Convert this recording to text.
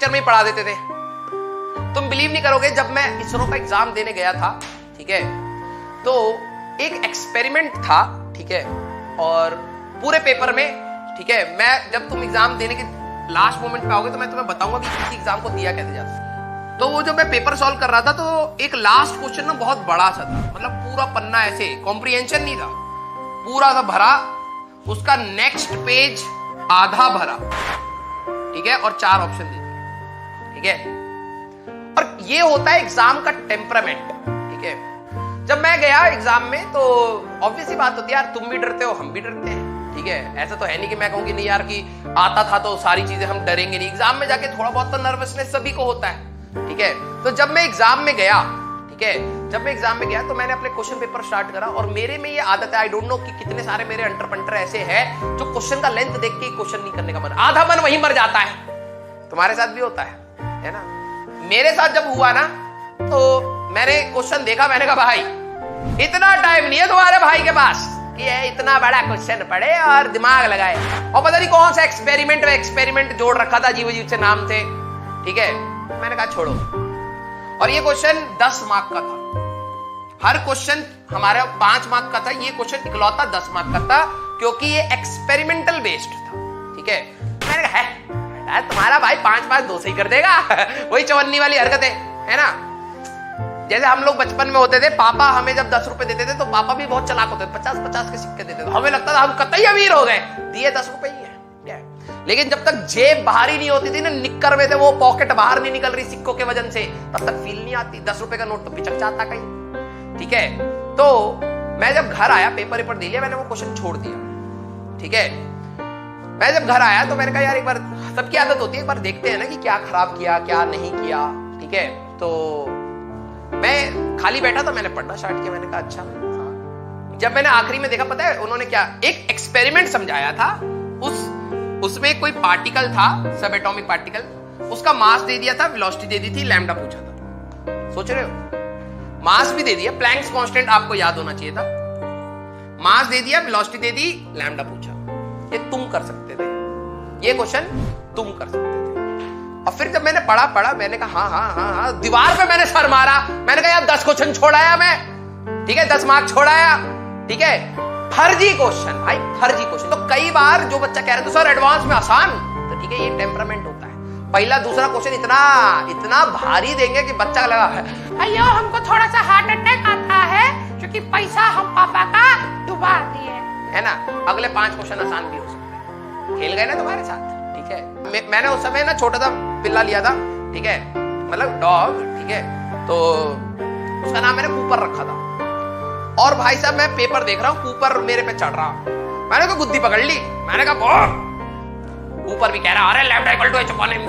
Lecture में ही पढ़ा देते थे। तुम बिलीव नहीं करोगे, जब मैं इसरो का एग्जाम देने गया था, ठीक है, तो एक एक्सपेरिमेंट था, ठीक है, और पूरे पेपर में, ठीक है, मैं जब तुम एग्जाम देने के लास्ट मोमेंट पे आओगे तो मैं तुम्हें बताऊंगा कि किसी एग्जाम को दिया कैसे जाता है। तो वो जब मैं पेपर सॉल्व कर रहा था तो एक लास्ट क्वेश्चन ना बहुत बड़ा सा था, मतलब पूरा पन्ना ऐसे कॉम्प्रिहेंशन नहीं था, पूरा सा भरा, उसका नेक्स्ट पेज आधा भरा, ठीक है, और 4 ऑप्शन दे दिए, ठीक है। और ये होता है एग्जाम का टेम्परामेंट, ठीक है। जब मैं गया एग्जाम में तो ऑब्वियस ही बात होती है यार, तुम भी डरते हो, हम भी डरते हैं, ठीक है। ऐसा तो है नहीं कि मैं कहूंगी नहीं यार कि आता था तो सारी चीजें हम डरेंगे नहीं, एग्जाम में जाके थोड़ा बहुत तो नर्वसनेस सभी को होता है, ठीक है। तो जब मैं एग्जाम में गया, ठीक है, जब मैं एग्जाम में गया तो मैंने अपने क्वेश्चन पेपर स्टार्ट करा, और मेरे में ये आदत है, आई डोंट नो कि कितने सारे मेरे अंटर पंटर ऐसे हैं जो क्वेश्चन का लेंथ देख के क्वेश्चन नहीं करने का मन, आधा मन वहीं मर जाता है। तुम्हारे साथ भी होता है ना। मेरे साथ जब हुआ ना तो मैंने क्वेश्चन देखा, मैंने कहा भाई इतना टाइम नहीं है तुम्हारे भाई के पास कि ये इतना बड़ा क्वेश्चन पढ़े और दिमाग लगाए, और पता नहीं कौन सा एक्सपेरिमेंट जोड़ रखा था अजीब अजीब से नाम थे, ठीक है। मैंने कहा छोड़ो, और ये क्वेश्चन 10 मार्क का था, हर क्वेश्चन हमारा 5 मार्क का था, ये क्वेश्चन इकलौता 10 मार्क का था क्योंकि ये एक्सपेरिमेंटल बेस्ड था, ठीक है। मैंने कहा है तुम्हारा भाई 5 2 से ही कर देगा वही चवन्नी वाली हरकतें है ना। जैसे हम लोग बचपन में होते थे, पापा हमें जब 10 रुपए देते थे तो पापा भी बहुत चालाक होते थे, 50 के सिक्के देते थे, हमें लगता था हम कतई अमीर हो गए, दिए 10 रुपए ही है। लेकिन जब तक जेब बाहर ही नहीं होती थी ना, निक्कर में थे वो पॉकेट बाहर नहीं निकल रही सिक्कों के वजन से, तब तक फील नहीं आती। 10 रुपए का नोट तो पिचक जाता कहीं, ठीक है। तो मैं जब घर आया, पेपर दे लिया, मैंने वो क्वेश्चन छोड़ दिया, ठीक है। मैं जब घर आया तो मैंने कहा यार एक बार, सबकी आदत होती है, एक बार देखते हैं ना कि क्या खराब किया क्या नहीं किया, ठीक है। तो मैं खाली बैठा था, मैंने पढ़ना स्टार्ट किया, मैंने कहा अच्छा। जब मैंने आखिरी में देखा, पता है उन्होंने क्या एक एक्सपेरिमेंट समझाया था, उसमें कोई पार्टिकल था, सब एटॉमिक पार्टिकल, उसका मास दे दिया था, वेलोसिटी दे दी थी, लैम्डा पूछा था। सोच रहे हो, मास भी दे दिया, प्लैंक्स कांस्टेंट आपको याद होना चाहिए था, मास दे दिया, वेलोसिटी दे दी, लैम्डा पूछा। ये तुम कर सकते थे, ये क्वेश्चन तुम कर सकते थे। और फिर जब मैंने पढ़ा, मैंने कहा हाँ, दीवार पे मैंने सर मारा, मैंने कहा यार 10 क्वेश्चन छोड़ाया मैं, ठीक है, 10 मार्क छोड़ाया, ठीक है। फर्जी क्वेश्चन भाई, फर्जी क्वेश्चन। तो कई बार जो बच्चा कह रहे थे सर एडवांस में आसान, तो ठीक है, ये टेम्परामेंट होता है। पहला दूसरा क्वेश्चन इतना भारी देंगे कि बच्चा लगा है अयो हमको थोड़ा सा हार्ट अटैक आता है क्योंकि पैसा हम पापा का डुबा दिए, है ना। अगले 5 क्वेश्चन आसान भी हो सकते हैं। खेल गए ना तुम्हारे साथ, ठीक है। मैंने उस समय ना छोटा सा पिल्ला लिया था, ठीक है, मतलब डॉग, ठीक है। तो उसका नाम मैंने कूपर रखा था, और भाई साहब मैं पेपर देख रहा हूं, कूपर मेरे पे चढ़ रहा, मैंने कहा गुद्दी पकड़ ली, मैंने कहा कूपर भी कह रहा अरे लैम्डा इक्वल टू h/m